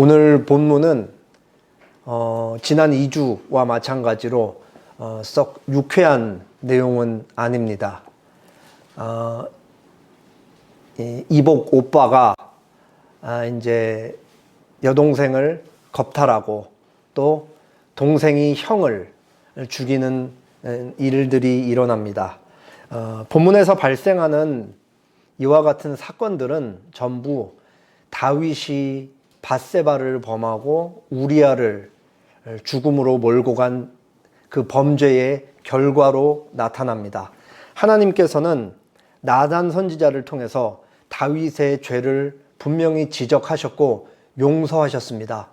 오늘 본문은 지난 2주와 마찬가지로 썩 유쾌한 내용은 아닙니다. 이복 오빠가 이제 여동생을 겁탈하고 또 동생이 형을 죽이는 일들이 일어납니다. 본문에서 발생하는 이와 같은 사건들은 전부 다윗이 밧세바를 범하고 우리아를 죽음으로 몰고 간 그 범죄의 결과로 나타납니다. 하나님께서는 나단 선지자를 통해서 다윗의 죄를 분명히 지적하셨고 용서하셨습니다.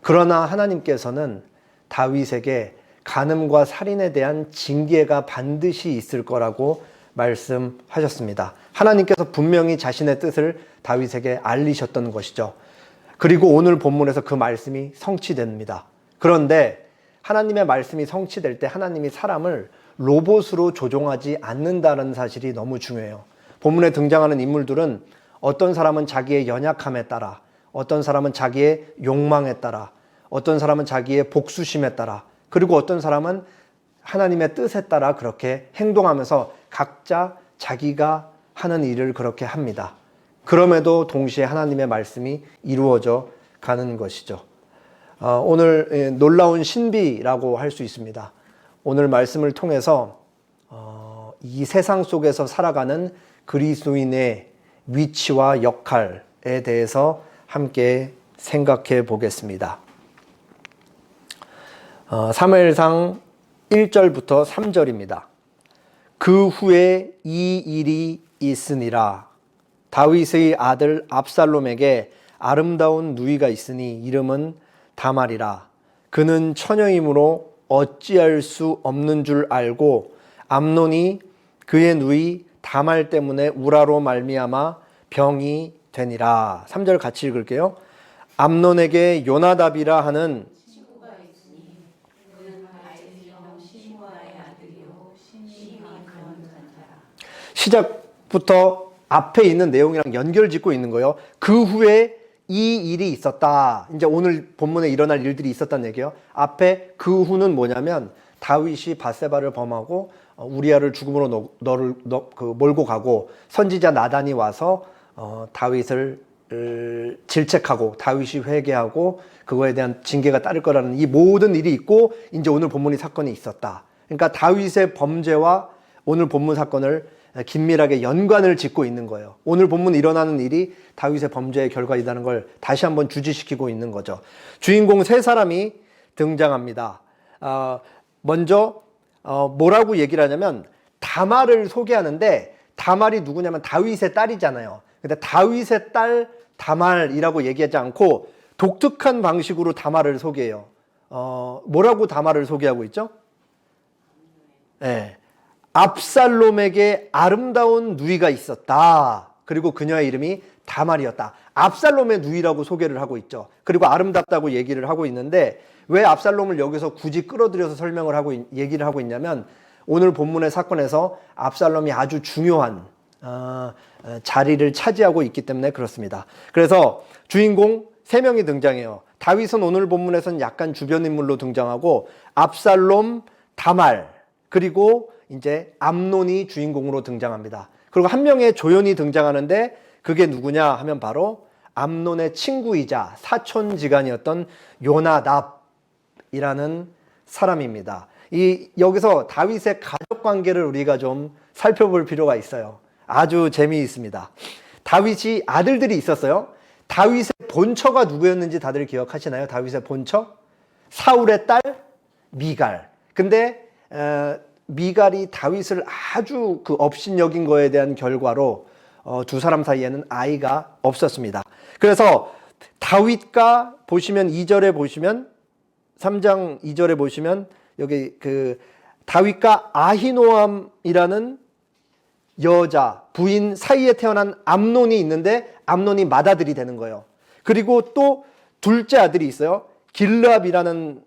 그러나 하나님께서는 다윗에게 간음과 살인에 대한 징계가 반드시 있을 거라고 말씀하셨습니다. 하나님께서 분명히 자신의 뜻을 다윗에게 알리셨던 것이죠. 그리고 오늘 본문에서 그 말씀이 성취됩니다. 그런데 하나님의 말씀이 성취될 때 하나님이 사람을 로봇으로 조종하지 않는다는 사실이 너무 중요해요. 본문에 등장하는 인물들은 어떤 사람은 자기의 연약함에 따라, 어떤 사람은 자기의 욕망에 따라, 어떤 사람은 자기의 복수심에 따라, 그리고 어떤 사람은 하나님의 뜻에 따라 그렇게 행동하면서 각자 자기가 하는 일을 그렇게 합니다. 그럼에도 동시에 하나님의 말씀이 이루어져 가는 것이죠. 오늘 놀라운 신비라고 할 수 있습니다. 오늘 말씀을 통해서 이 세상 속에서 살아가는 그리스도인의 위치와 역할에 대해서 함께 생각해 보겠습니다. 사무엘상 1절부터 3절입니다. 그 후에 이 일이 있으니라. 다윗의 아들 압살롬에게 아름다운 누이가 있으니 이름은 다말이라. 그는 처녀이므로 어찌할 수 없는 줄 알고 암논이 그의 누이 다말 때문에 우라로 말미암아 병이 되니라. 3절 같이 읽을게요. 암논에게 요나답이라 하는 친구가 있으니 그는 아이시영 시므아의 아들이요 심히 강한 자라. 시작부터 앞에 있는 내용이랑 연결짓고 있는 거예요. 그 후에 이 일이 있었다. 이제 오늘 본문에 일어날 일들이 있었다는 얘기예요. 앞에 그 후는 뭐냐면 다윗이 밧세바를 범하고 우리아를 죽음으로 몰고 가고 선지자 나단이 와서 다윗을 질책하고 다윗이 회개하고 그거에 대한 징계가 따를 거라는 이 모든 일이 있고 이제 오늘 본문의 사건이 있었다. 그러니까 다윗의 범죄와 오늘 본문 사건을 긴밀하게 연관을 짓고 있는 거예요. 오늘 본문에 일어나는 일이 다윗의 범죄의 결과이라는 걸 다시 한번 주지시키고 있는 거죠. 주인공 세 사람이 등장합니다. 먼저 뭐라고 얘기를 하냐면 다말을 소개하는데 다말이 누구냐면 다윗의 딸이잖아요. 근데 다윗의 딸 다말이라고 얘기하지 않고 독특한 방식으로 다말을 소개해요. 뭐라고 다말을 소개하고 있죠? 네. 압살롬에게 아름다운 누이가 있었다. 그리고 그녀의 이름이 다말이었다. 압살롬의 누이라고 소개를 하고 있죠. 그리고 아름답다고 얘기를 하고 있는데 왜 압살롬을 여기서 굳이 끌어들여서 설명을 하고 얘기를 하고 있냐면 오늘 본문의 사건에서 압살롬이 아주 중요한 자리를 차지하고 있기 때문에 그렇습니다. 그래서 주인공 3명이 등장해요. 다윗은 오늘 본문에서는 약간 주변 인물로 등장하고 압살롬, 다말, 그리고 이제 암논이 주인공으로 등장합니다. 그리고 한 명의 조연이 등장하는데 그게 누구냐 하면 바로 암논의 친구이자 사촌지간이었던 요나답이라는 사람입니다. 여기서 다윗의 가족 관계를 우리가 좀 살펴볼 필요가 있어요. 아주 재미있습니다. 다윗이 아들들이 있었어요. 다윗의 본처가 누구였는지 다들 기억하시나요? 다윗의 본처? 사울의 딸 미갈. 근데 미갈이 다윗을 아주 업신여긴 거에 대한 결과로 두 사람 사이에는 아이가 없었습니다. 그래서 다윗과 보시면 2절에 보시면 3장 2절에 보시면 여기 다윗과 아히노암이라는 여자 부인 사이에 태어난 암논이 있는데 암논이 맏아들이 되는 거예요. 그리고 또 둘째 아들이 있어요. 길르압이라는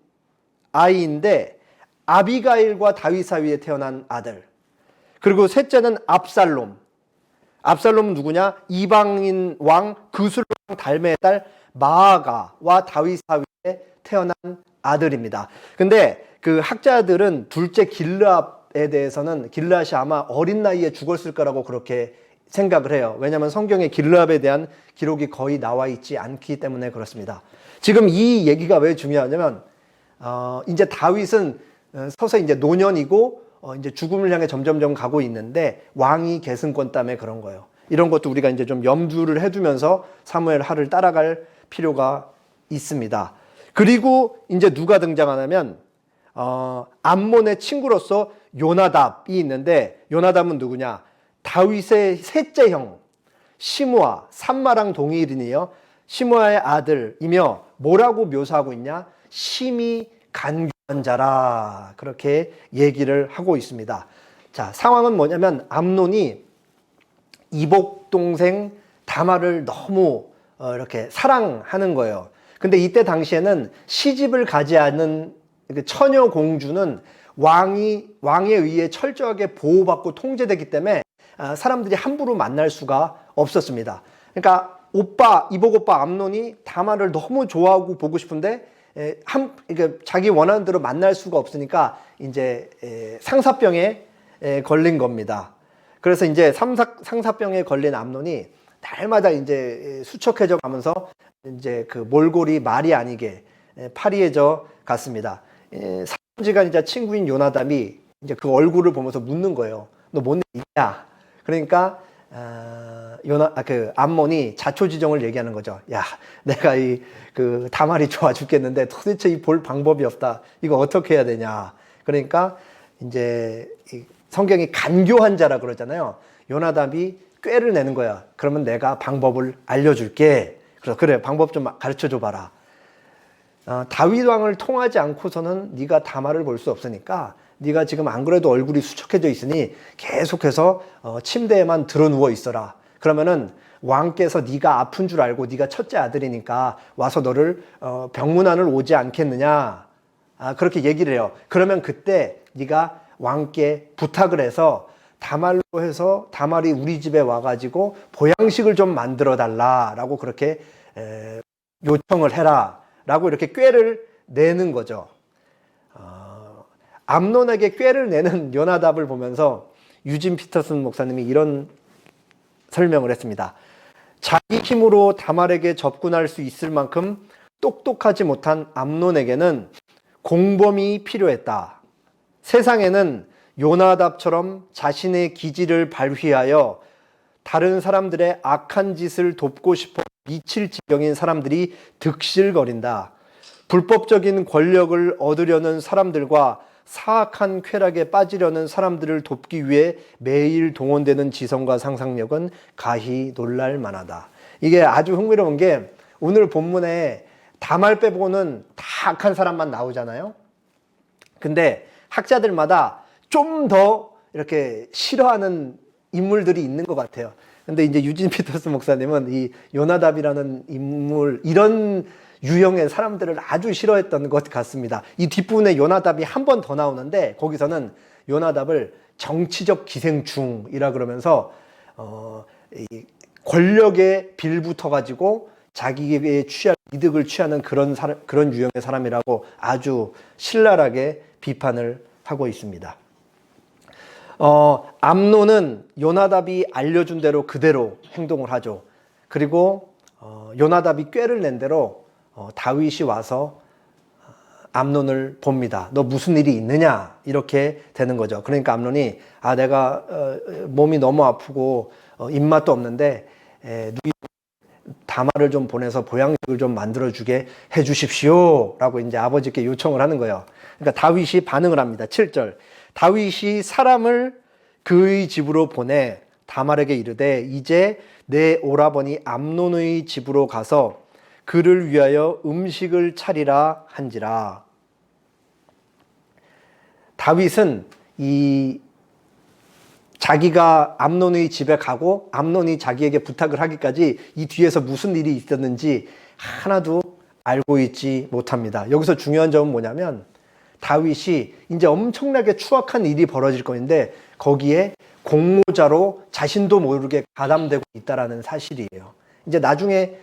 아이인데 아비가일과 다윗 사이에 태어난 아들. 그리고 셋째는 압살롬. 압살롬은 누구냐? 이방인 왕 그술로 달메의 딸 마아가와 다윗 사위에 태어난 아들입니다. 근데 그 학자들은 둘째 길르압에 대해서는 길르앗이 아마 어린 나이에 죽었을 거라고 그렇게 생각을 해요. 왜냐하면 성경에 길르압에 대한 기록이 거의 나와 있지 않기 때문에 그렇습니다. 지금 이 얘기가 왜 중요하냐면 이제 다윗은 서서히 이제 노년이고 이제 죽음을 향해 점점점 가고 있는데 왕이 계승권 때문에 그런 거예요. 이런 것도 우리가 이제 좀 염두를 해두면서 사무엘 하를 따라갈 필요가 있습니다. 그리고 이제 누가 등장하냐면 암몬의 친구로서 요나답이 있는데, 요나답은 누구냐? 다윗의 셋째 형 시므아, 산마랑 동일인이요. 시므아의 아들이며 뭐라고 묘사하고 있냐? 심히 간교한 자라, 그렇게 얘기를 하고 있습니다. 자, 상황은 뭐냐면 암논이 이복 동생 다말을 너무 이렇게 사랑하는 거예요. 근데 이때 당시에는 시집을 가지 않은 처녀 공주는 왕에 의해 철저하게 보호받고 통제되기 때문에 사람들이 함부로 만날 수가 없었습니다. 그러니까 이복 오빠 암논이 다말을 너무 좋아하고 보고 싶은데 자기 원하는 대로 만날 수가 없으니까 이제 상사병에 걸린 겁니다. 그래서 이제 상사병에 걸린 암논이 날마다 이제 수척해져 가면서 이제 그 몰골이 말이 아니게 파리해져 갔습니다. 3시간이자 친구인 요나답이 이제 그 얼굴을 보면서 묻는 거예요. 너 뭔 일이냐? 그러니까 암몬이 자초지종을 얘기하는 거죠. 야, 내가 그 다말이 좋아 죽겠는데 도대체 이 볼 방법이 없다. 이거 어떻게 해야 되냐? 그러니까 이제 성경이 간교한 자라 그러잖아요. 요나답이 꾀를 내는 거야. 그러면 내가 방법을 알려줄게. 그래서 그래, 방법 좀 가르쳐 줘봐라. 다윗 왕을 통하지 않고서는 네가 다말을 볼 수 없으니까 네가 지금 안 그래도 얼굴이 수척해져 있으니 계속해서 침대에만 들어누워 있어라. 그러면은 왕께서 네가 아픈 줄 알고, 네가 첫째 아들이니까 와서 너를 병문안을 오지 않겠느냐, 그렇게 얘기를 해요. 그러면 그때 네가 왕께 부탁을 해서 다말로 해서 다말이 우리 집에 와가지고 보양식을 좀 만들어 달라라고 그렇게 요청을 해라 라고 이렇게 꾀를 내는 거죠. 암논에게 꾀를 내는 요나답을 보면서 유진 피터슨 목사님이 이런 설명을 했습니다. 자기 힘으로 다말에게 접근할 수 있을 만큼 똑똑하지 못한 암논에게는 공범이 필요했다. 세상에는 요나답처럼 자신의 기질을 발휘하여 다른 사람들의 악한 짓을 돕고 싶어 미칠 지경인 사람들이 득실거린다. 불법적인 권력을 얻으려는 사람들과 사악한 쾌락에 빠지려는 사람들을 돕기 위해 매일 동원되는 지성과 상상력은 가히 놀랄 만하다. 이게 아주 흥미로운 게 오늘 본문에 다말 빼고는 다 악한 사람만 나오잖아요. 근데 학자들마다 좀 더 이렇게 싫어하는 인물들이 있는 것 같아요. 근데 이제 유진 피터스 목사님은 이 요나답이라는 인물, 이런 유형의 사람들을 아주 싫어했던 것 같습니다. 이 뒷부분에 요나답이 한 번 더 나오는데 거기서는 요나답을 정치적 기생충이라 그러면서 이 권력에 빌붙어가지고 자기에게 이득을 취하는 그런 유형의 사람이라고 아주 신랄하게 비판을 하고 있습니다. 암논은 요나답이 알려준 대로 그대로 행동을 하죠. 그리고 요나답이 꾀를 낸 대로 다윗이 와서 암논을 봅니다. 너 무슨 일이 있느냐? 이렇게 되는 거죠. 그러니까 암논이 내가 몸이 너무 아프고 입맛도 없는데 다말을 좀 보내서 보양식을 좀 만들어주게 해주십시오 라고 이제 아버지께 요청을 하는 거예요. 그러니까 다윗이 반응을 합니다. 7절. 다윗이 사람을 그의 집으로 보내 다말에게 이르되 이제 내 오라버니 암논의 집으로 가서 그를 위하여 음식을 차리라 한지라. 다윗은 자기가 암논의 집에 가고 암논이 자기에게 부탁을 하기까지 이 뒤에서 무슨 일이 있었는지 하나도 알고 있지 못합니다. 여기서 중요한 점은 뭐냐면 다윗이 이제 엄청나게 추악한 일이 벌어질 건데 거기에 공모자로 자신도 모르게 가담되고 있다라는 사실이에요. 이제 나중에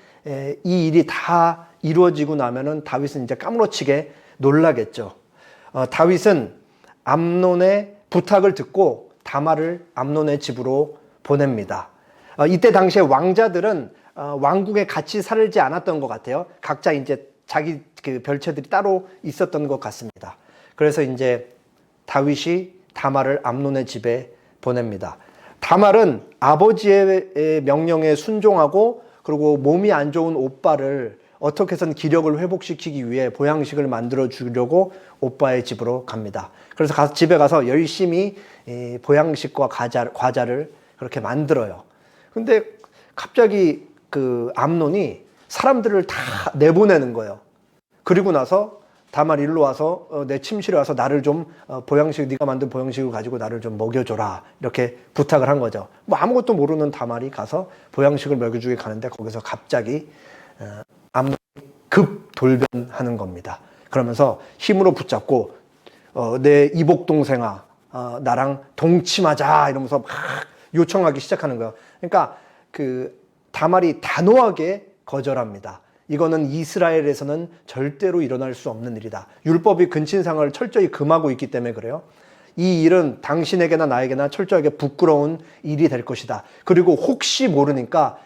이 일이 다 이루어지고 나면은 다윗은 이제 까무러치게 놀라겠죠. 다윗은 암논의 부탁을 듣고 다말을 암논의 집으로 보냅니다. 이때 당시에 왕자들은 왕국에 같이 살지 않았던 것 같아요. 각자 이제 자기 그 별채들이 따로 있었던 것 같습니다. 그래서 이제 다윗이 다말을 암논의 집에 보냅니다. 다말은 아버지의 명령에 순종하고 그리고 몸이 안 좋은 오빠를 어떻게 해서든 기력을 회복시키기 위해 보양식을 만들어 주려고 오빠의 집으로 갑니다. 그래서 집에 가서 열심히 보양식과 과자를 그렇게 만들어요. 근데 갑자기 그 암논이 사람들을 다 내보내는 거예요. 그리고 나서 다말 일로 와서 내 침실에 와서 나를 좀 네가 만든 보양식을 가지고 나를 좀 먹여줘라 이렇게 부탁을 한 거죠. 뭐 아무것도 모르는 다말이 가서 보양식을 먹여주게 가는데 거기서 갑자기 암논이 급 돌변하는 겁니다. 그러면서 힘으로 붙잡고 내 이복 동생아 나랑 동침하자 이러면서 막 요청하기 시작하는 거예요. 그러니까 그 다말이 단호하게 거절합니다. 이거는 이스라엘에서는 절대로 일어날 수 없는 일이다. 율법이 근친상을 철저히 금하고 있기 때문에 그래요. 이 일은 당신에게나 나에게나 철저하게 부끄러운 일이 될 것이다. 그리고 혹시 모르니까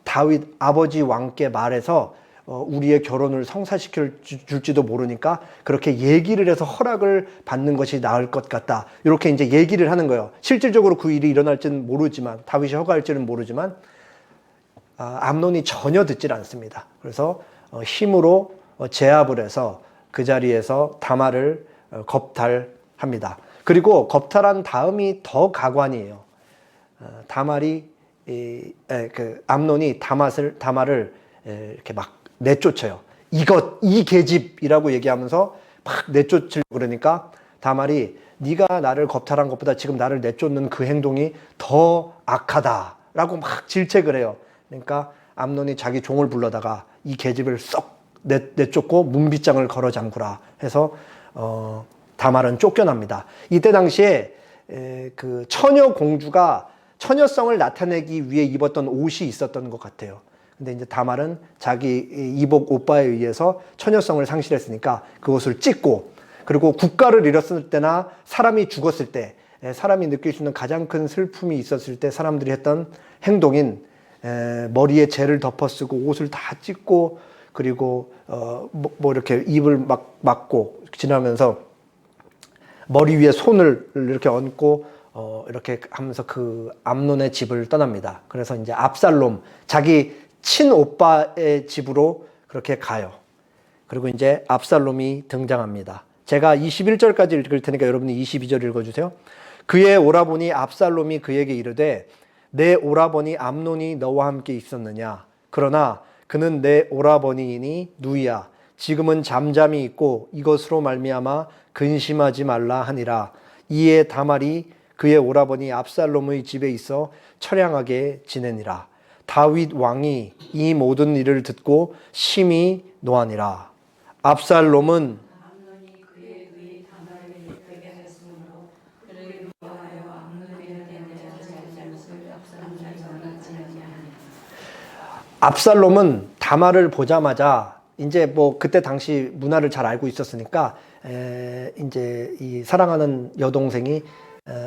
다윗 아버지 왕께 말해서 우리의 결혼을 성사시켜 줄지도 모르니까 그렇게 얘기를 해서 허락을 받는 것이 나을 것 같다. 이렇게 이제 얘기를 하는 거예요. 실질적으로 그 일이 일어날지는 모르지만 다윗이 허가할지는 모르지만 암논이 전혀 듣질 않습니다. 그래서 힘으로 제압을 해서 그 자리에서 다말을 겁탈합니다. 그리고 겁탈한 다음이 더 가관이에요. 다말이 암논이 다말을 이렇게 막 내쫓아요. 이 계집이라고 얘기하면서 막 내쫓으려고 그러니까 다말이 네가 나를 겁탈한 것보다 지금 나를 내쫓는 그 행동이 더 악하다라고 막 질책을 해요. 그러니까 암논이 자기 종을 불러다가 이 계집을 쏙 내쫓고 문빗장을 걸어 잠그라 해서 다말은 쫓겨납니다. 이때 당시에 그 처녀 공주가 처녀성을 나타내기 위해 입었던 옷이 있었던 것 같아요. 근데 이제 다말은 자기 이복 오빠에 의해서 처녀성을 상실했으니까 그 옷을 찢고 그리고 국가를 잃었을 때나 사람이 죽었을 때 사람이 느낄 수 있는 가장 큰 슬픔이 있었을 때 사람들이 했던 행동인 머리에 재를 덮어쓰고 옷을 다 찢고 그리고 뭐 이렇게 입을 막 막고 지나면서 머리 위에 손을 이렇게 얹고 이렇게 하면서 그 암논의 집을 떠납니다. 그래서 이제 압살롬 자기 친오빠의 집으로 그렇게 가요. 그리고 이제 압살롬이 등장합니다. 제가 21절까지 읽을 테니까 여러분이 22절 읽어주세요. 그의 오라보니 압살롬이 그에게 이르되 내 오라버니 암논이 너와 함께 있었느냐? 그러나 그는 내 오라버니이니 누이야. 지금은 잠잠히 있고 이것으로 말미암아 근심하지 말라 하니라. 이에 다말이 그의 오라버니 압살롬의 집에 있어 처량하게 지내니라. 다윗 왕이 이 모든 일을 듣고 심히 노하니라. 압살롬은 암논이 그의 누이 다말을 이쁘게 하였으므로 그를 위하여 암논에게 대하여 잘못을 압살롬이 전하지 아니하니라. 압살롬은 다말을 보자마자 이제 뭐 그때 당시 문화를 잘 알고 있었으니까 이제 이 사랑하는 여동생이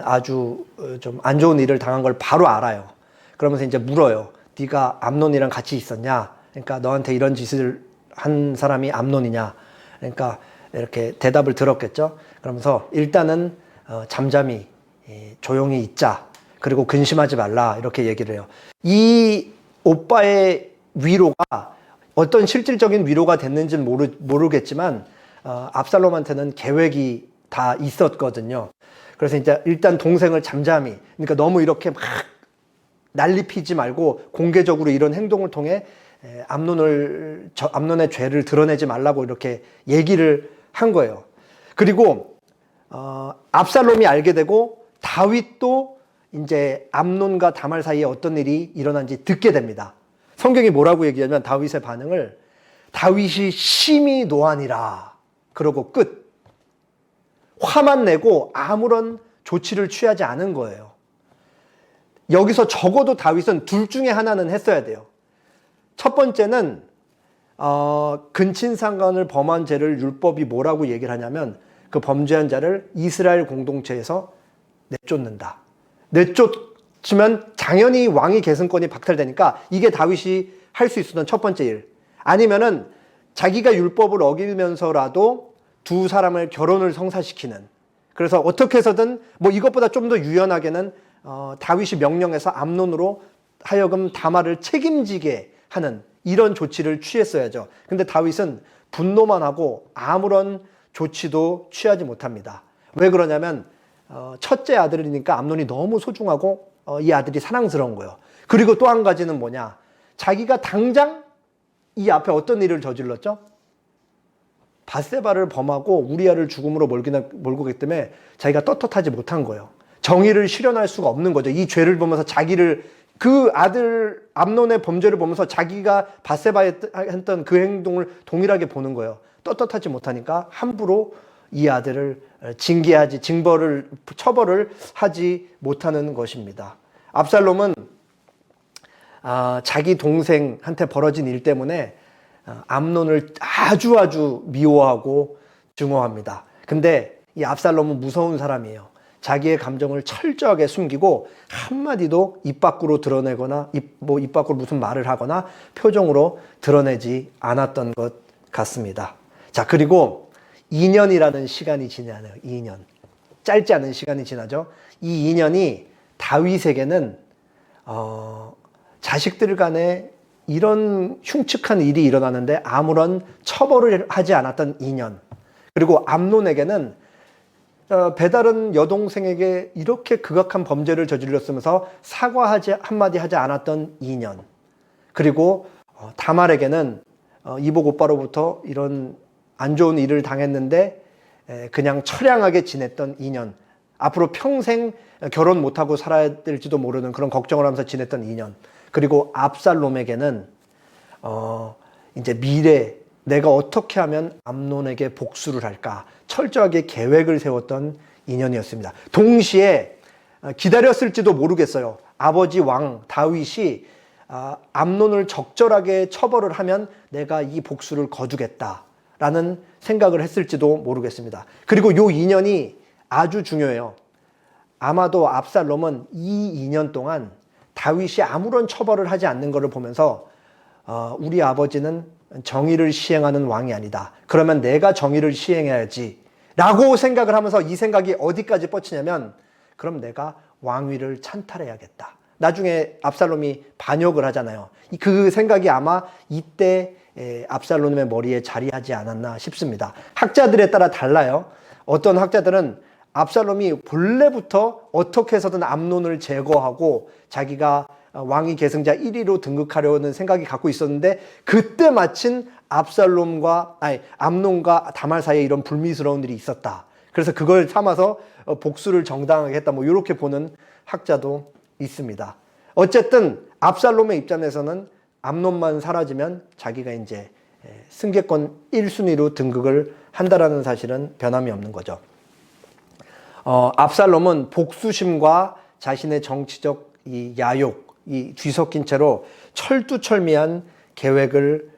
아주 좀 안 좋은 일을 당한 걸 바로 알아요. 그러면서 이제 물어요. 네가 암논이랑 같이 있었냐? 그러니까 너한테 이런 짓을 한 사람이 암논이냐? 그러니까 이렇게 대답을 들었겠죠. 그러면서 일단은 잠잠히 조용히 있자. 그리고 근심하지 말라. 이렇게 얘기를 해요. 이 오빠의 위로가 어떤 실질적인 위로가 됐는지는 모르겠지만 압살롬한테는 계획이 다 있었거든요. 그래서 이제 일단 동생을 잠잠히, 그러니까 너무 이렇게 막 난리 피지 말고 공개적으로 이런 행동을 통해 암논의 죄를 드러내지 말라고 이렇게 얘기를 한 거예요. 그리고 압살롬이 알게 되고 다윗도 이제 암논과 다말 사이에 어떤 일이 일어난지 듣게 됩니다. 성경이 뭐라고 얘기하면 다윗의 반응을 다윗이 심히 노하니라 그러고 끝. 화만 내고 아무런 조치를 취하지 않은 거예요. 여기서 적어도 다윗은 둘 중에 하나는 했어야 돼요. 첫 번째는 근친상간을 범한 죄를 율법이 뭐라고 얘기를 하냐면 그 범죄한 자를 이스라엘 공동체에서 내쫓는다. 내쫓으면 당연히 왕위 계승권이 박탈되니까 이게 다윗이 할 수 있었던 첫 번째 일. 아니면은 자기가 율법을 어기면서라도 두 사람을 결혼을 성사시키는. 그래서 어떻게 해서든 뭐 이것보다 좀 더 유연하게는 다윗이 명령해서 암논으로 하여금 다말을 책임지게 하는 이런 조치를 취했어야죠. 근데 다윗은 분노만 하고 아무런 조치도 취하지 못합니다. 왜 그러냐면 첫째 아들이니까 암논이 너무 소중하고 이 아들이 사랑스러운 거예요. 그리고 또 한 가지는 뭐냐? 자기가 당장 이 앞에 어떤 일을 저질렀죠? 바세바를 범하고 우리아를 죽음으로 몰고 가기 때문에 자기가 떳떳하지 못한 거예요. 정의를 실현할 수가 없는 거죠. 이 죄를 보면서 자기를 그 아들 암논의 범죄를 보면서 자기가 바세바에 했던 그 행동을 동일하게 보는 거예요. 떳떳하지 못하니까 함부로 이 아들을 처벌을 하지 못하는 것입니다. 압살롬은 자기 동생한테 벌어진 일 때문에 암논을 아주 미워하고 증오합니다. 근데 이 압살롬은 무서운 사람이에요. 자기의 감정을 철저하게 숨기고 한마디도 입 밖으로 드러내거나 입 밖으로 무슨 말을 하거나 표정으로 드러내지 않았던 것 같습니다. 자, 그리고 2년이라는 시간이 지나요. 2년. 짧지 않은 시간이 지나죠. 이 2년이 다윗에게는 자식들 간에 이런 흉측한 일이 일어나는데 아무런 처벌을 하지 않았던 2년. 그리고 암논에게는 배다른 여동생에게 이렇게 극악한 범죄를 저질렀으면서 사과하지 한마디 하지 않았던 2년. 그리고 다말에게는 이복 오빠로부터 이런 안 좋은 일을 당했는데 그냥 처량하게 지냈던 2년. 앞으로 평생 결혼 못하고 살아야 될지도 모르는 그런 걱정을 하면서 지냈던 2년. 그리고 압살롬에게는 이제 미래 내가 어떻게 하면 암논에게 복수를 할까 철저하게 계획을 세웠던 2년이었습니다. 동시에 기다렸을지도 모르겠어요. 아버지 왕 다윗이 암논을 적절하게 처벌을 하면 내가 이 복수를 거두겠다라는 생각을 했을지도 모르겠습니다. 그리고 요 2년이 아주 중요해요. 아마도 압살롬은 이 2년 동안 다윗이 아무런 처벌을 하지 않는 것을 보면서 우리 아버지는 정의를 시행하는 왕이 아니다. 그러면 내가 정의를 시행해야지 라고 생각을 하면서 이 생각이 어디까지 뻗치냐면 그럼 내가 왕위를 찬탈해야겠다. 나중에 압살롬이 반역을 하잖아요. 그 생각이 아마 이때 압살롬의 머리에 자리하지 않았나 싶습니다. 학자들에 따라 달라요. 어떤 학자들은 압살롬이 본래부터 어떻게 해서든 암논을 제거하고 자기가 왕위 계승자 1위로 등극하려는 생각이 갖고 있었는데 그때 마침 암논과 다말 사이에 이런 불미스러운 일이 있었다. 그래서 그걸 삼아서 복수를 정당하게 했다. 뭐 이렇게 보는 학자도 있습니다. 어쨌든 압살롬의 입장에서는 암논만 사라지면 자기가 이제 승계권 1순위로 등극을 한다라는 사실은 변함이 없는 거죠. 압살롬은 복수심과 자신의 정치적 이 야욕, 이 뒤섞인 채로 철두철미한 계획을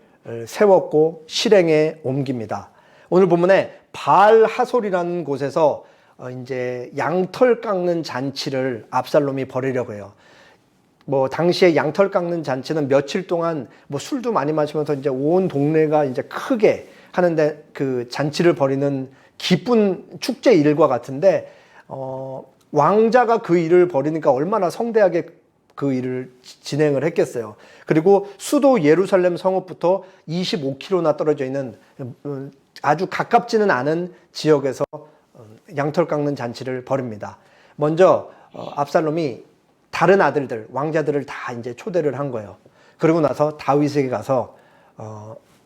세웠고 실행에 옮깁니다. 오늘 본문에 바알 하솔이라는 곳에서 이제 양털 깎는 잔치를 압살롬이 벌이려고 해요. 뭐 당시에 양털 깎는 잔치는 며칠 동안 뭐 술도 많이 마시면서 이제 온 동네가 이제 크게 하는데 그 잔치를 벌이는 기쁜 축제 일과 같은데 왕자가 그 일을 벌이니까 얼마나 성대하게 그 일을 진행을 했겠어요. 그리고 수도 예루살렘 성읍부터 25km나 떨어져 있는 아주 가깝지는 않은 지역에서 양털 깎는 잔치를 벌입니다. 먼저 압살롬이 다른 아들들, 왕자들을 다 이제 초대를 한 거예요. 그러고 나서 다윗에게 가서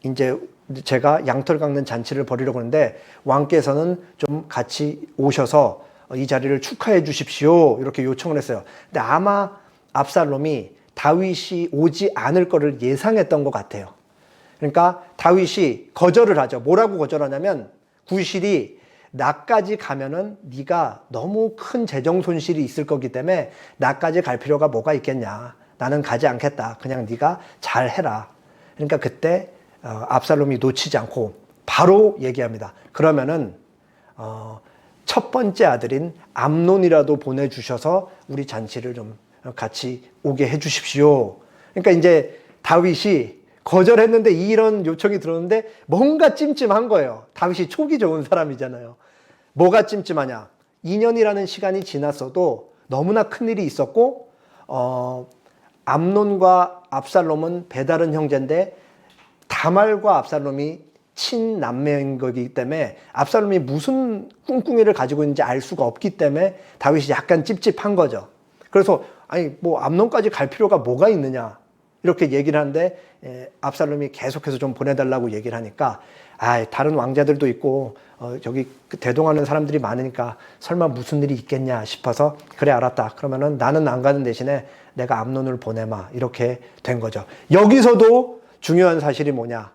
이제 제가 양털 깎는 잔치를 벌이려고 하는데 왕께서는 좀 같이 오셔서 이 자리를 축하해 주십시오. 이렇게 요청을 했어요. 근데 아마 압살롬이 다윗이 오지 않을 거를 예상했던 것 같아요. 그러니까 다윗이 거절을 하죠. 뭐라고 거절하냐면 구실이 나까지 가면은 네가 너무 큰 재정 손실이 있을 거기 때문에 나까지 갈 필요가 뭐가 있겠냐. 나는 가지 않겠다. 그냥 네가 잘 해라. 그러니까 그때 압살롬이 놓치지 않고 바로 얘기합니다. 그러면은 첫 번째 아들인 암논이라도 보내주셔서 우리 잔치를 좀 같이 오게 해주십시오. 그러니까 이제 다윗이 거절했는데 이런 요청이 들었는데 뭔가 찜찜한 거예요. 다윗이 촉이 좋은 사람이잖아요. 뭐가 찜찜하냐? 2년이라는 시간이 지났어도 너무나 큰일이 있었고 암논과 압살롬은 배다른 형제인데 다말과 압살롬이 친남매인 거기 때문에 압살롬이 무슨 꿍꿍이를 가지고 있는지 알 수가 없기 때문에 다윗이 약간 찝찝한 거죠. 그래서 아니 뭐 암논까지 갈 필요가 뭐가 있느냐 이렇게 얘기를 하는데 압살롬이 계속해서 좀 보내달라고 얘기를 하니까 다른 왕자들도 있고 저기 대동하는 사람들이 많으니까 설마 무슨 일이 있겠냐 싶어서 그래 알았다. 그러면은 나는 안 가는 대신에 내가 암논을 보내마 이렇게 된 거죠. 여기서도 중요한 사실이 뭐냐?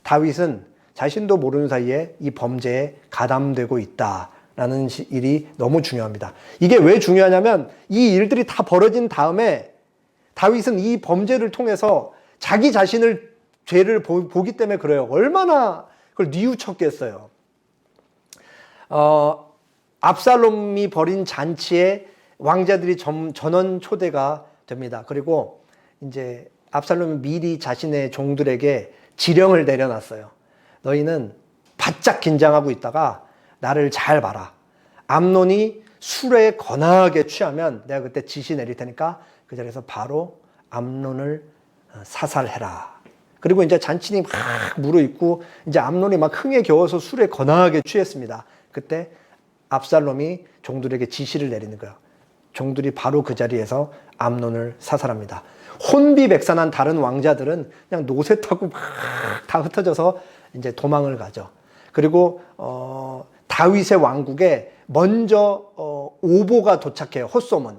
다윗은 자신도 모르는 사이에 이 범죄에 가담되고 있다라는 일이 너무 중요합니다. 이게 왜 중요하냐면 이 일들이 다 벌어진 다음에 다윗은 이 범죄를 통해서 자기 자신을 죄를 보기 때문에 그래요. 얼마나 그걸 뉘우쳤겠어요. 압살롬이 벌인 잔치에 왕자들이 전원 초대가 됩니다. 그리고 이제 압살롬이 미리 자신의 종들에게 지령을 내려놨어요. 너희는 바짝 긴장하고 있다가 나를 잘 봐라. 암논이 술에 거나하게 취하면 내가 그때 지시 내릴 테니까 그 자리에서 바로 암논을 사살해라. 그리고 이제 잔치니 막 무르익고 이제 암논이 막 흥에 겨워서 술에 거나하게 취했습니다. 그때 압살롬이 종들에게 지시를 내리는 거예요. 종들이 바로 그 자리에서 암논을 사살합니다. 혼비백산한 다른 왕자들은 그냥 노새 타고 막 다 흩어져서 이제 도망을 가죠. 그리고 다윗의 왕국에 먼저 오보가 도착해요. 헛소문.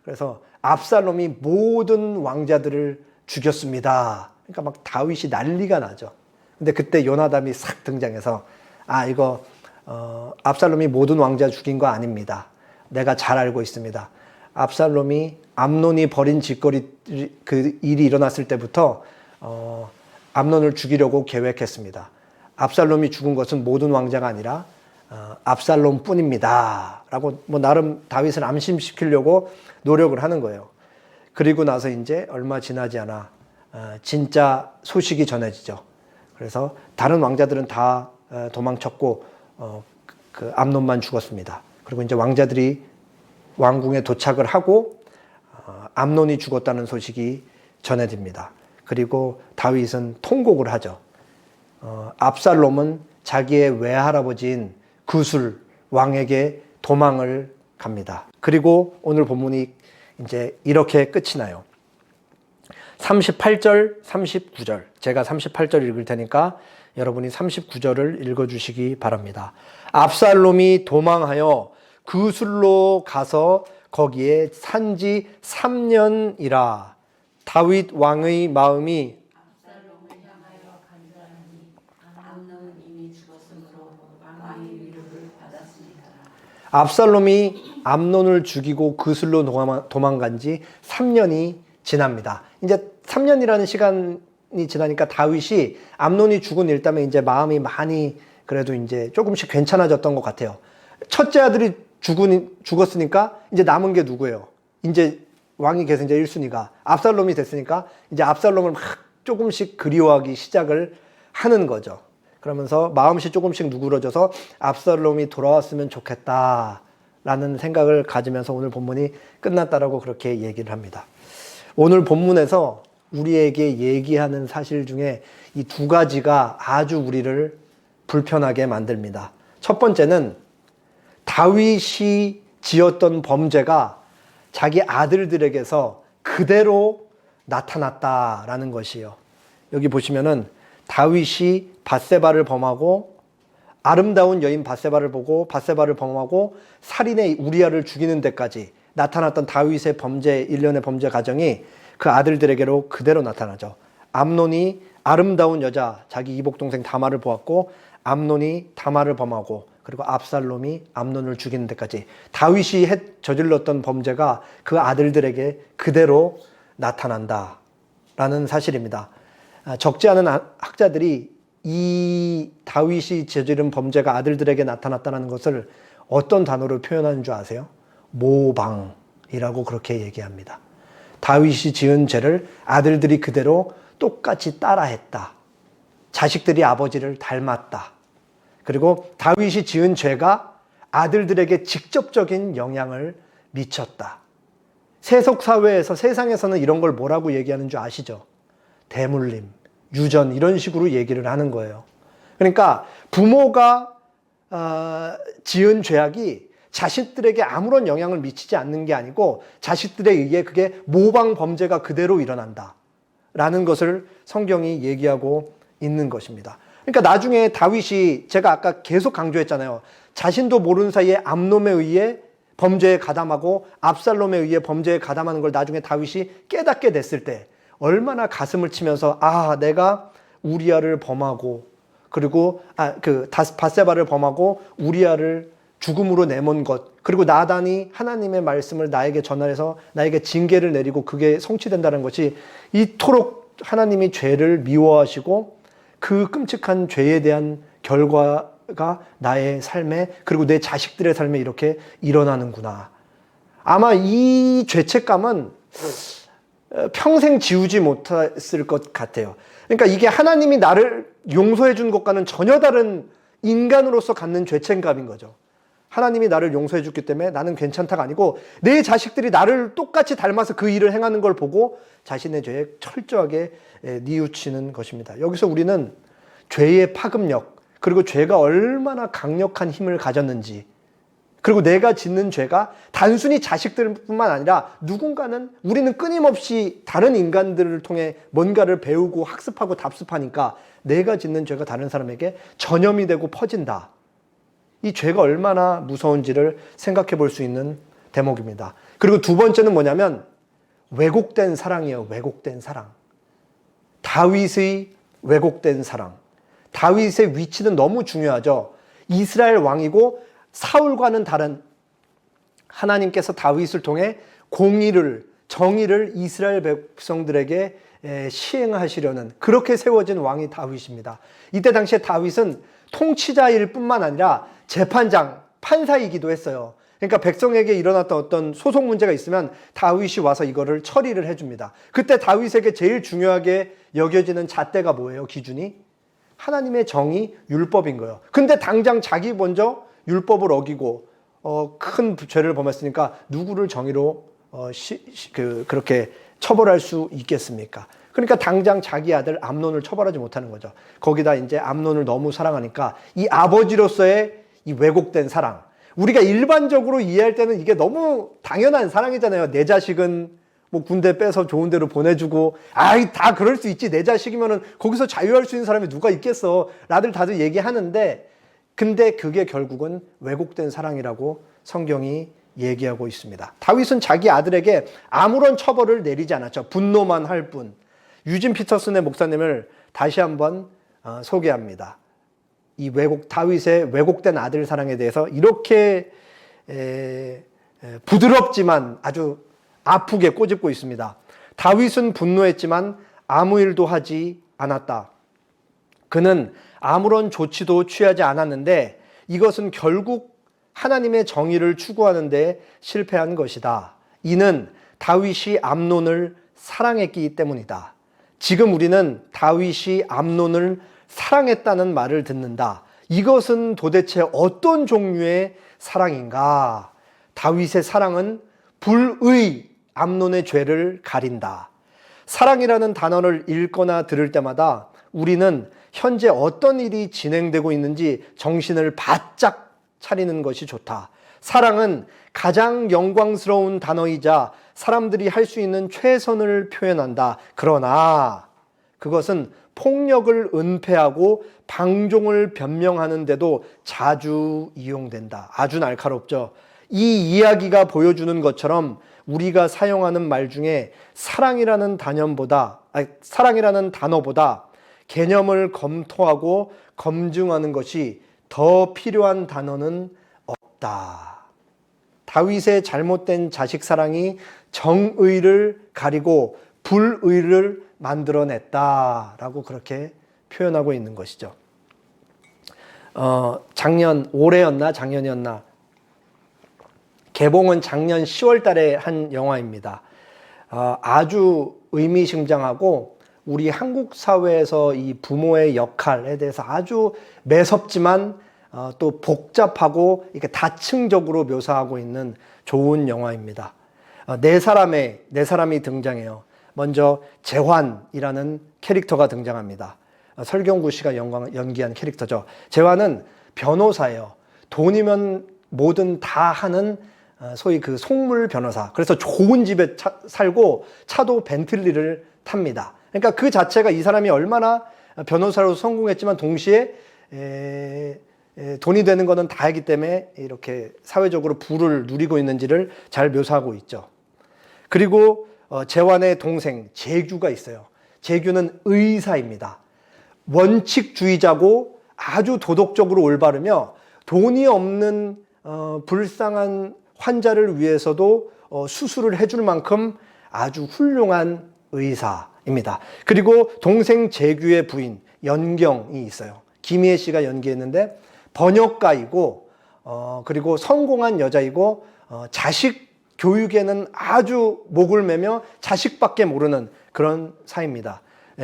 그래서 압살롬이 모든 왕자들을 죽였습니다. 그러니까 막 다윗이 난리가 나죠. 근데 그때 요나답이 싹 등장해서 이거 압살롬이 모든 왕자 죽인 거 아닙니다. 내가 잘 알고 있습니다. 압살롬이 암논이 벌인 짓거리 그 일이 일어났을 때부터 암논을 죽이려고 계획했습니다. 압살롬이 죽은 것은 모든 왕자가 아니라 압살롬뿐입니다. 라고 뭐 나름 다윗을 암심시키려고 노력을 하는 거예요. 그리고 나서 이제 얼마 지나지 않아 진짜 소식이 전해지죠. 그래서 다른 왕자들은 다 도망쳤고 그 암논만 죽었습니다. 그리고 이제 왕자들이 왕궁에 도착을 하고 암논이 죽었다는 소식이 전해집니다. 그리고 다윗은 통곡을 하죠. 압살롬은 자기의 외할아버지인 구술 왕에게 도망을 갑니다. 그리고 오늘 본문이 이제 이렇게 끝이 나요. 38절, 39절. 제가 38절 읽을 테니까 여러분이 39절을 읽어주시기 바랍니다. 압살롬이 도망하여 구술로 가서 거기에 산지 3년이라. 다윗 왕의 마음이 압살롬을 향하여 간절하니 암논은 이미 죽었으므로 왕의 위로를 받았으니까. 압살롬이 암논을 죽이고 구술로 도망간 지 3년이 지납니다. 이제 3년이라는 시간이 지나니까 다윗이 암논이 죽은 일 때문에 이제 마음이 많이 그래도 이제 조금씩 괜찮아졌던 것 같아요. 첫째 아들이 죽었으니까 이제 남은 게 누구예요? 이제 왕이 계속 이제 1순위가 압살롬이 됐으니까 이제 압살롬을 막 조금씩 그리워하기 시작을 하는 거죠. 그러면서 마음씨 조금씩 누그러져서 압살롬이 돌아왔으면 좋겠다라는 생각을 가지면서 오늘 본문이 끝났다라고 그렇게 얘기를 합니다. 오늘 본문에서 우리에게 얘기하는 사실 중에 이 두 가지가 아주 우리를 불편하게 만듭니다. 첫 번째는 다윗이 지었던 범죄가 자기 아들들에게서 그대로 나타났다라는 것이에요. 여기 보시면은 다윗이 밧세바를 범하고 아름다운 여인 밧세바를 보고 밧세바를 범하고 살인의 우리아를 죽이는 데까지 나타났던 다윗의 범죄, 일련의 범죄 과정이 그 아들들에게로 그대로 나타나죠. 암논이 아름다운 여자, 자기 이복동생 다말을 보았고 암논이 다말을 범하고 그리고 압살롬이 암논을 죽이는 데까지 다윗이 저질렀던 범죄가 그 아들들에게 그대로 나타난다라는 사실입니다. 적지 않은 학자들이 이 다윗이 저지른 범죄가 아들들에게 나타났다는 것을 어떤 단어로 표현하는 줄 아세요? 모방이라고 그렇게 얘기합니다. 다윗이 지은 죄를 아들들이 그대로 똑같이 따라했다. 자식들이 아버지를 닮았다. 그리고 다윗이 지은 죄가 아들들에게 직접적인 영향을 미쳤다. 세속사회에서, 세상에서는 이런 걸 뭐라고 얘기하는 줄 아시죠? 대물림, 유전, 이런 식으로 얘기를 하는 거예요. 그러니까 부모가 지은 죄악이 자식들에게 아무런 영향을 미치지 않는 게 아니고 자식들에 의해 그게 모방 범죄가 그대로 일어난다 라는 것을 성경이 얘기하고 있는 것입니다. 그러니까 나중에 다윗이, 제가 아까 계속 강조했잖아요. 자신도 모르는 사이에 암놈에 의해 범죄에 가담하고 압살롬에 의해 범죄에 가담하는 걸 나중에 다윗이 깨닫게 됐을 때 얼마나 가슴을 치면서 내가 우리아를 범하고, 그리고 밧세바를 범하고 우리아를 죽음으로 내몬 것, 그리고 나단이 하나님의 말씀을 나에게 전하여서 나에게 징계를 내리고 그게 성취된다는 것이 이토록 하나님이 죄를 미워하시고 그 끔찍한 죄에 대한 결과가 나의 삶에, 그리고 내 자식들의 삶에 이렇게 일어나는구나. 아마 이 죄책감은 평생 지우지 못했을 것 같아요. 그러니까 이게 하나님이 나를 용서해 준 것과는 전혀 다른 인간으로서 갖는 죄책감인 거죠. 하나님이 나를 용서해 줬기 때문에 나는 괜찮다가 아니고 내 자식들이 나를 똑같이 닮아서 그 일을 행하는 걸 보고 자신의 죄에 철저하게 뉘우치는 것입니다. 여기서 우리는 죄의 파급력, 그리고 죄가 얼마나 강력한 힘을 가졌는지, 그리고 내가 짓는 죄가 단순히 자식들뿐만 아니라 누군가는, 우리는 끊임없이 다른 인간들을 통해 뭔가를 배우고 학습하고 답습하니까 내가 짓는 죄가 다른 사람에게 전염이 되고 퍼진다. 이 죄가 얼마나 무서운지를 생각해 볼 수 있는 대목입니다. 그리고 두 번째는 뭐냐면 왜곡된 사랑이에요. 왜곡된 사랑. 다윗의 왜곡된 사랑. 다윗의 위치는 너무 중요하죠. 이스라엘 왕이고 사울과는 다른, 하나님께서 다윗을 통해 공의를, 정의를 이스라엘 백성들에게 시행하시려는, 그렇게 세워진 왕이 다윗입니다. 이때 당시에 다윗은 통치자일 뿐만 아니라 재판장, 판사이기도 했어요. 그러니까 백성에게 일어났던 어떤 소송 문제가 있으면 다윗이 와서 이거를 처리를 해줍니다. 그때 다윗에게 제일 중요하게 여겨지는 잣대가 뭐예요? 기준이? 하나님의 정의, 율법인 거예요. 근데 당장 자기 먼저 율법을 어기고 큰 죄를 범했으니까 누구를 정의로 그렇게 처벌할 수 있겠습니까? 그러니까 당장 자기 아들 암논을 처벌하지 못하는 거죠. 거기다 이제 암논을 너무 사랑하니까 이 아버지로서의 이 왜곡된 사랑, 우리가 일반적으로 이해할 때는 이게 너무 당연한 사랑이잖아요. 내 자식은 뭐 군대 빼서 좋은 데로 보내주고, 다 그럴 수 있지, 내 자식이면은 거기서 자유할 수 있는 사람이 누가 있겠어 라들 다들 얘기하는데, 근데 그게 결국은 왜곡된 사랑이라고 성경이 얘기하고 있습니다. 다윗은 자기 아들에게 아무런 처벌을 내리지 않았죠. 분노만 할 뿐. 유진 피터슨의 목사님을 다시 한번 소개합니다. 이 다윗의 왜곡된 아들 사랑에 대해서 이렇게 부드럽지만 아주 아프게 꼬집고 있습니다. 다윗은 분노했지만 아무 일도 하지 않았다. 그는 아무런 조치도 취하지 않았는데 이것은 결국 하나님의 정의를 추구하는 데 실패한 것이다. 이는 다윗이 암논을 사랑했기 때문이다. 지금 우리는 다윗이 암논을 사랑했다는 말을 듣는다. 이것은 도대체 어떤 종류의 사랑인가? 다윗의 사랑은 불의, 암논의 죄를 가린다. 사랑이라는 단어를 읽거나 들을 때마다 우리는 현재 어떤 일이 진행되고 있는지 정신을 바짝 차리는 것이 좋다. 사랑은 가장 영광스러운 단어이자 사람들이 할 수 있는 최선을 표현한다. 그러나 그것은 폭력을 은폐하고 방종을 변명하는 데도 자주 이용된다. 아주 날카롭죠. 이 이야기가 보여주는 것처럼 우리가 사용하는 말 중에 사랑이라는 단어보다 개념을 검토하고 검증하는 것이 더 필요한 단어는 없다. 다윗의 잘못된 자식 사랑이 정의를 가리고 불의를 만들어냈다라고 그렇게 표현하고 있는 것이죠. 올해였나 작년이었나 개봉은 작년 10월 달에 한 영화입니다. 아주 의미심장하고 우리 한국 사회에서 이 부모의 역할에 대해서 아주 매섭지만 또 복잡하고 이렇게 다층적으로 묘사하고 있는 좋은 영화입니다. 네 사람이 등장해요. 먼저 재환이라는 캐릭터가 등장합니다. 설경구 씨가 연기한 캐릭터죠. 재환은 변호사예요. 돈이면 뭐든 다 하는 소위 그 속물 변호사. 그래서 좋은 집에 살고 차도 벤틀리를 탑니다. 그러니까 그 자체가 이 사람이 얼마나 변호사로 성공했지만 동시에 돈이 되는 거는 다이기 때문에 이렇게 사회적으로 부를 누리고 있는지를 잘 묘사하고 있죠. 그리고 재환의 동생 재규가 있어요. 재규는 의사입니다. 원칙주의자고 아주 도덕적으로 올바르며 돈이 없는 불쌍한 환자를 위해서도 수술을 해줄 만큼 아주 훌륭한 의사입니다. 그리고 동생 재규의 부인 연경이 있어요. 김희애 씨가 연기했는데 번역가이고 그리고 성공한 여자이고 자식 교육에는 아주 목을 매며 자식밖에 모르는 그런 사이입니다.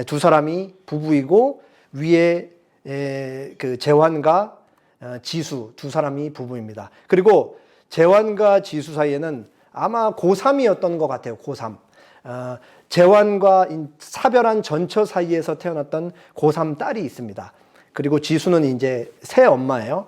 두 사람이 부부이고 위에 그 재환과 지수 두 사람이 부부입니다. 그리고 재환과 지수 사이에는 아마 고3이었던 것 같아요. 고3. 재환과 사별한 전처 사이에서 태어났던 고3 딸이 있습니다. 그리고 지수는 이제 새 엄마예요.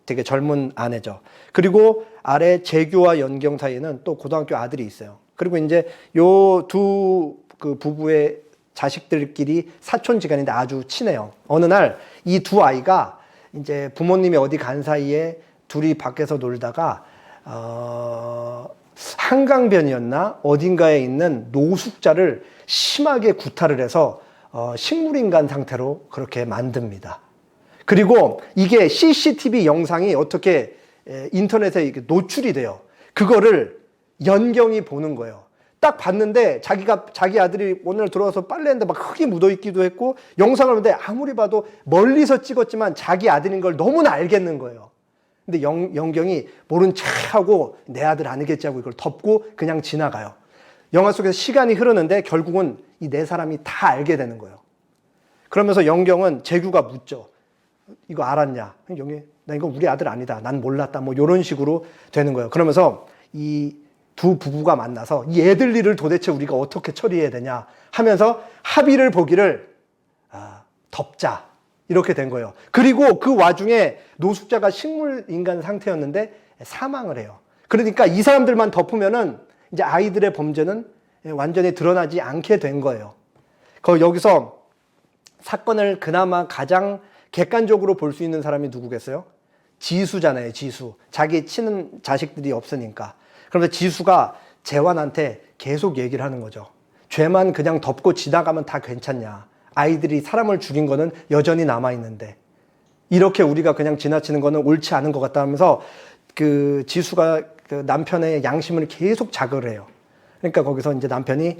되게 젊은 아내죠. 그리고 아래 재규와 연경 사이에는 또 고등학교 아들이 있어요. 그리고 이제 요 두 그 부부의 자식들끼리 사촌지간인데 아주 친해요. 어느 날 이 두 아이가 이제 부모님이 어디 간 사이에 둘이 밖에서 놀다가 한강변이었나 어딘가에 있는 노숙자를 심하게 구타를 해서 식물인간 상태로 그렇게 만듭니다. 그리고 이게 CCTV 영상이 어떻게 인터넷에 노출이 돼요. 그거를 연경이 보는 거예요. 딱 봤는데 자기 아들이 오늘 들어와서 빨래했는데 막 흙이 묻어 있기도 했고 영상을 보는데 아무리 봐도 멀리서 찍었지만 자기 아들인 걸 너무나 알겠는 거예요. 근데 연경이 모른 척하고 내 아들 아니겠지 하고 이걸 덮고 그냥 지나가요. 영화 속에서 시간이 흐르는데 결국은 이 네 사람이 다 알게 되는 거예요. 그러면서 연경은 재규가 묻죠. 이거 알았냐? 연경이 나 이거 우리 아들 아니다. 난 몰랐다. 뭐 이런 식으로 되는 거예요. 그러면서 이 두 부부가 만나서 이 애들 일을 도대체 우리가 어떻게 처리해야 되냐 하면서 합의를 보기를 덮자 이렇게 된 거예요. 그리고 그 와중에 노숙자가 식물인간 상태였는데 사망을 해요. 그러니까 이 사람들만 덮으면은 이제 아이들의 범죄는 완전히 드러나지 않게 된 거예요. 여기서 사건을 그나마 가장 객관적으로 볼 수 있는 사람이 누구겠어요? 지수잖아요. 지수. 자기 친한 자식들이 없으니까. 그러면서 지수가 재환한테 계속 얘기를 하는 거죠. 죄만 그냥 덮고 지나가면 다 괜찮냐. 아이들이 사람을 죽인 거는 여전히 남아있는데 이렇게 우리가 그냥 지나치는 거는 옳지 않은 것 같다 하면서 그 지수가 그 남편의 양심을 계속 자극을 해요. 그러니까 거기서 이제 남편이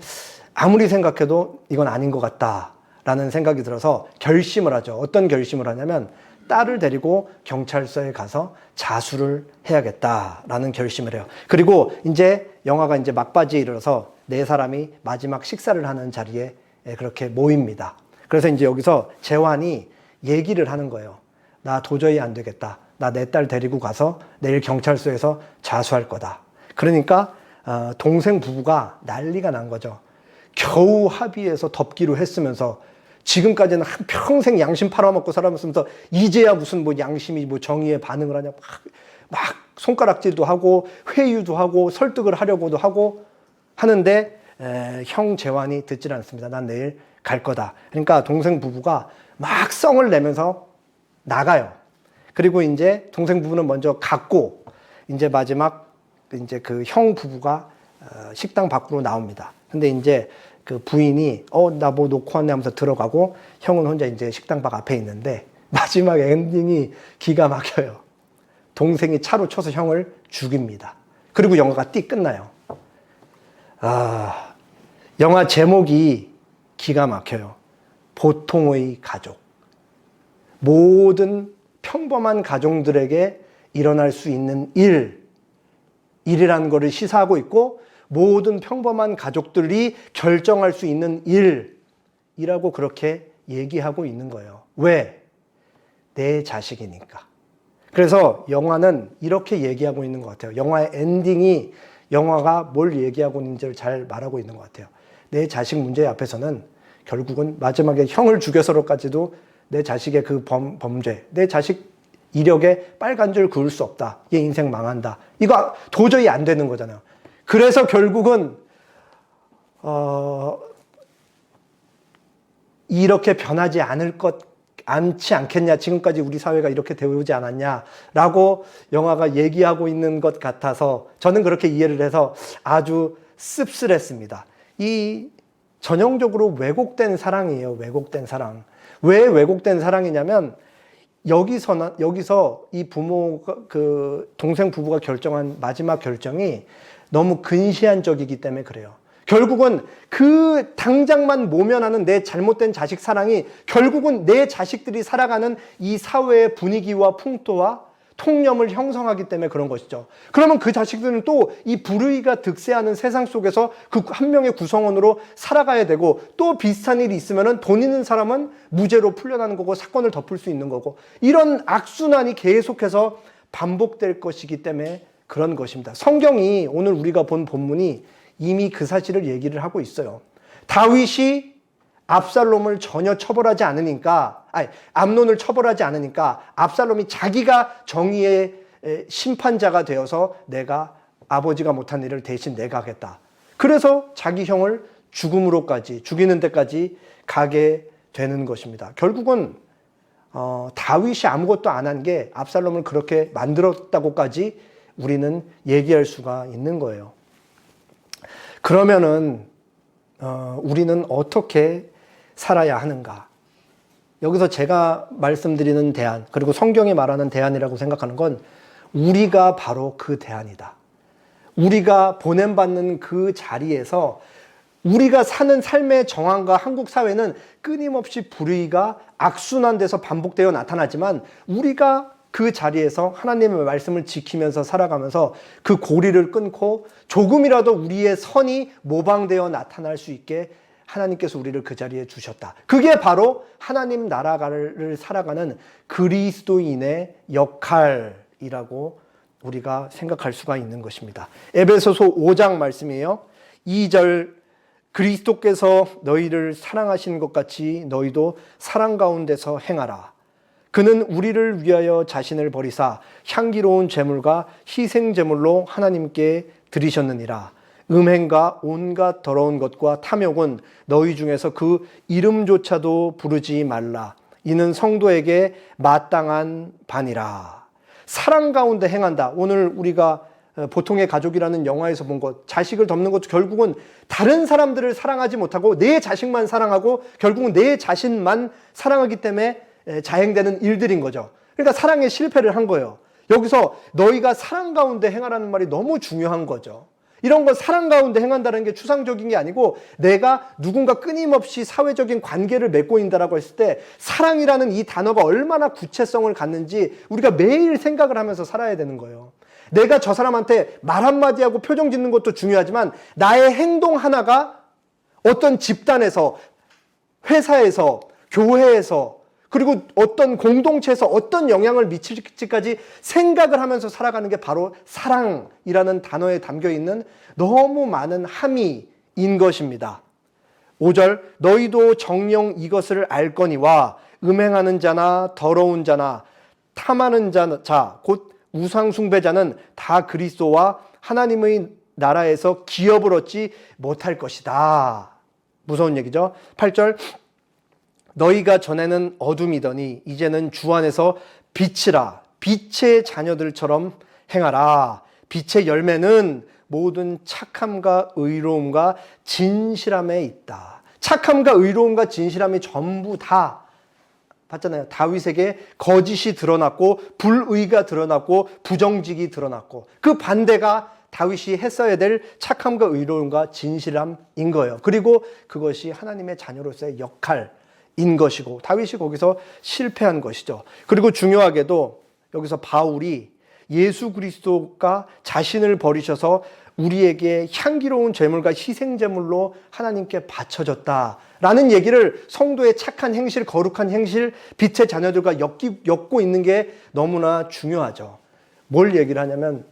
아무리 생각해도 이건 아닌 것 같다라는 생각이 들어서 결심을 하죠. 어떤 결심을 하냐면 딸을 데리고 경찰서에 가서 자수를 해야겠다라는 결심을 해요. 그리고 이제 영화가 이제 막바지에 이르러서 네 사람이 마지막 식사를 하는 자리에 그렇게 모입니다. 그래서 이제 여기서 재환이 얘기를 하는 거예요. 나 도저히 안 되겠다. 나 내 딸 데리고 가서 내일 경찰서에서 자수할 거다. 그러니까 동생 부부가 난리가 난 거죠. 겨우 합의해서 덮기로 했으면서 지금까지는 한평생 양심 팔아먹고 살아면서 이제야 무슨 뭐 양심이 뭐 정의에 반응을 하냐 막 손가락질도 하고 회유도 하고 설득을 하려고도 하고 하는데 형 재환이 듣질 않습니다. 난 내일 갈 거다. 그러니까 동생 부부가 막 성을 내면서 나가요. 그리고 이제 동생 부부는 먼저 갔고 이제 마지막 이제 그 형 부부가 식당 밖으로 나옵니다. 근데 이제 그 부인이 나 뭐 놓고 왔네 하면서 들어가고 형은 혼자 이제 식당 밖 앞에 있는데 마지막 엔딩이 기가 막혀요. 동생이 차로 쳐서 형을 죽입니다. 그리고 영화가 띠 끝나요. 영화 제목이 기가 막혀요. 보통의 가족. 모든 평범한 가정들에게 일어날 수 있는 일이라는 것을 시사하고 있고, 모든 평범한 가족들이 결정할 수 있는 일이라고 그렇게 얘기하고 있는 거예요. 왜? 내 자식이니까. 그래서 영화는 이렇게 얘기하고 있는 것 같아요. 영화의 엔딩이 영화가 뭘 얘기하고 있는지를 잘 말하고 있는 것 같아요. 내 자식 문제 앞에서는 결국은 마지막에 형을 죽여서로까지도 내 자식의 그 범죄, 내 자식 이력에 빨간 줄 그을 수 없다. 얘 인생 망한다. 이거 도저히 안 되는 거잖아요. 그래서 결국은 이렇게 변하지 않지 않겠냐. 지금까지 우리 사회가 이렇게 되어오지 않았냐라고 영화가 얘기하고 있는 것 같아서 저는 그렇게 이해를 해서 아주 씁쓸했습니다. 이 전형적으로 왜곡된 사랑이에요. 왜곡된 사랑. 왜 왜곡된 사랑이냐면 여기서 이 동생 부부가 결정한 마지막 결정이 너무 근시안적이기 때문에 그래요. 결국은 그 당장만 모면하는 내 잘못된 자식 사랑이 결국은 내 자식들이 살아가는 이 사회의 분위기와 풍토와 통념을 형성하기 때문에 그런 것이죠. 그러면 그 자식들은 또 이 불의가 득세하는 세상 속에서 그 한 명의 구성원으로 살아가야 되고, 또 비슷한 일이 있으면 돈 있는 사람은 무죄로 풀려나는 거고 사건을 덮을 수 있는 거고, 이런 악순환이 계속해서 반복될 것이기 때문에 그런 것입니다. 성경이 오늘 우리가 본 본문이 이미 그 사실을 얘기를 하고 있어요. 다윗이 압살롬을 전혀 처벌하지 않으니까, 암논을 처벌하지 않으니까 압살롬이 자기가 정의의 심판자가 되어서 내가 아버지가 못한 일을 대신 내가 하겠다. 그래서 자기 형을 죽이는 데까지 가게 되는 것입니다. 결국은 다윗이 아무것도 안 한 게 압살롬을 그렇게 만들었다고까지 우리는 얘기할 수가 있는 거예요. 그러면은 우리는 어떻게 살아야 하는가? 여기서 제가 말씀드리는 대안, 그리고 성경이 말하는 대안이라고 생각하는 건 우리가 바로 그 대안이다. 우리가 보냄받는 그 자리에서 우리가 사는 삶의 정황과 한국 사회는 끊임없이 불의가 악순환돼서 반복되어 나타나지만, 우리가 그 자리에서 하나님의 말씀을 지키면서 살아가면서 그 고리를 끊고 조금이라도 우리의 선이 모방되어 나타날 수 있게 하나님께서 우리를 그 자리에 주셨다. 그게 바로 하나님 나라를 살아가는 그리스도인의 역할이라고 우리가 생각할 수가 있는 것입니다. 에베소서 5장 말씀이에요. 2절, 그리스도께서 너희를 사랑하신 것 같이 너희도 사랑 가운데서 행하라. 그는 우리를 위하여 자신을 버리사 향기로운 제물과 희생 제물로 하나님께 드리셨느니라. 음행과 온갖 더러운 것과 탐욕은 너희 중에서 그 이름조차도 부르지 말라. 이는 성도에게 마땅한 바니라. 사랑 가운데 행한다. 오늘 우리가 보통의 가족이라는 영화에서 본 것, 자식을 덮는 것도 결국은 다른 사람들을 사랑하지 못하고 내 자식만 사랑하고 결국은 내 자신만 사랑하기 때문에 자행되는 일들인 거죠. 그러니까 사랑에 실패를 한 거예요. 여기서 너희가 사랑 가운데 행하라는 말이 너무 중요한 거죠. 이런 거 사랑 가운데 행한다는 게 추상적인 게 아니고, 내가 누군가 끊임없이 사회적인 관계를 맺고 있다라고 했을 때 사랑이라는 이 단어가 얼마나 구체성을 갖는지 우리가 매일 생각을 하면서 살아야 되는 거예요. 내가 저 사람한테 말 한마디 하고 표정 짓는 것도 중요하지만 나의 행동 하나가 어떤 집단에서, 회사에서, 교회에서, 그리고 어떤 공동체에서 어떤 영향을 미칠지까지 생각을 하면서 살아가는 게 바로 사랑이라는 단어에 담겨있는 너무 많은 함의인 것입니다. 5절, 너희도 정녕 이것을 알거니와 음행하는 자나 더러운 자나 탐하는 자, 곧 우상숭배자는 다 그리스도와 하나님의 나라에서 기업을 얻지 못할 것이다. 무서운 얘기죠. 8절, 너희가 전에는 어둠이더니 이제는 주 안에서 빛이라. 빛의 자녀들처럼 행하라. 빛의 열매는 모든 착함과 의로움과 진실함에 있다. 착함과 의로움과 진실함이 전부 다 봤잖아요. 다윗에게 거짓이 드러났고 불의가 드러났고 부정직이 드러났고 그 반대가 다윗이 했어야 될 착함과 의로움과 진실함인 거예요. 그리고 그것이 하나님의 자녀로서의 역할인 것이고 다윗이 거기서 실패한 것이죠. 그리고 중요하게도 여기서 바울이 예수 그리스도가 자신을 버리셔서 우리에게 향기로운 제물과 희생 제물로 하나님께 바쳐졌다라는 얘기를 성도의 착한 행실, 거룩한 행실, 빛의 자녀들과 엮고 있는 게 너무나 중요하죠. 뭘 얘기를 하냐면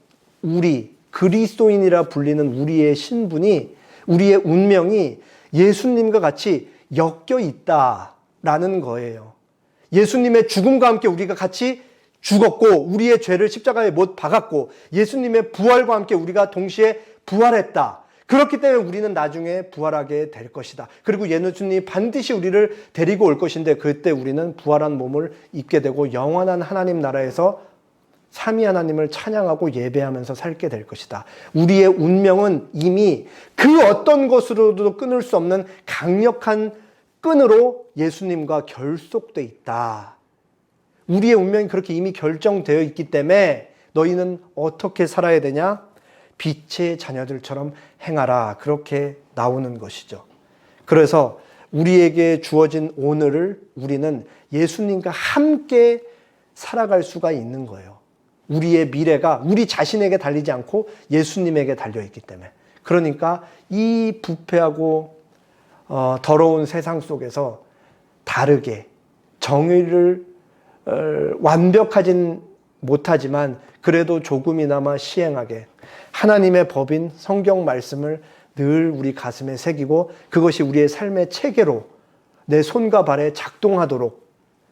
우리 그리스도인이라 불리는 우리의 신분이, 우리의 운명이 예수님과 같이 엮여 있다라는 거예요. 예수님의 죽음과 함께 우리가 같이 죽었고 우리의 죄를 십자가에 못 박았고 예수님의 부활과 함께 우리가 동시에 부활했다. 그렇기 때문에 우리는 나중에 부활하게 될 것이다. 그리고 예수님이 반드시 우리를 데리고 올 것인데 그때 우리는 부활한 몸을 입게 되고 영원한 하나님 나라에서 삼위 하나님을 찬양하고 예배하면서 살게 될 것이다. 우리의 운명은 이미 그 어떤 것으로도 끊을 수 없는 강력한 끈으로 예수님과 결속돼 있다. 우리의 운명이 그렇게 이미 결정되어 있기 때문에 너희는 어떻게 살아야 되냐? 빛의 자녀들처럼 행하라. 그렇게 나오는 것이죠. 그래서 우리에게 주어진 오늘을 우리는 예수님과 함께 살아갈 수가 있는 거예요. 우리의 미래가 우리 자신에게 달리지 않고 예수님에게 달려있기 때문에. 그러니까 이 부패하고 더러운 세상 속에서 다르게 정의를 완벽하진 못하지만 그래도 조금이나마 시행하게 하나님의 법인 성경 말씀을 늘 우리 가슴에 새기고 그것이 우리의 삶의 체계로 내 손과 발에 작동하도록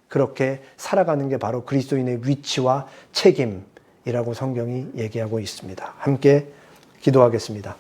그렇게 살아가는 게 바로 그리스도인의 위치와 책임이라고 성경이 얘기하고 있습니다. 함께 기도하겠습니다.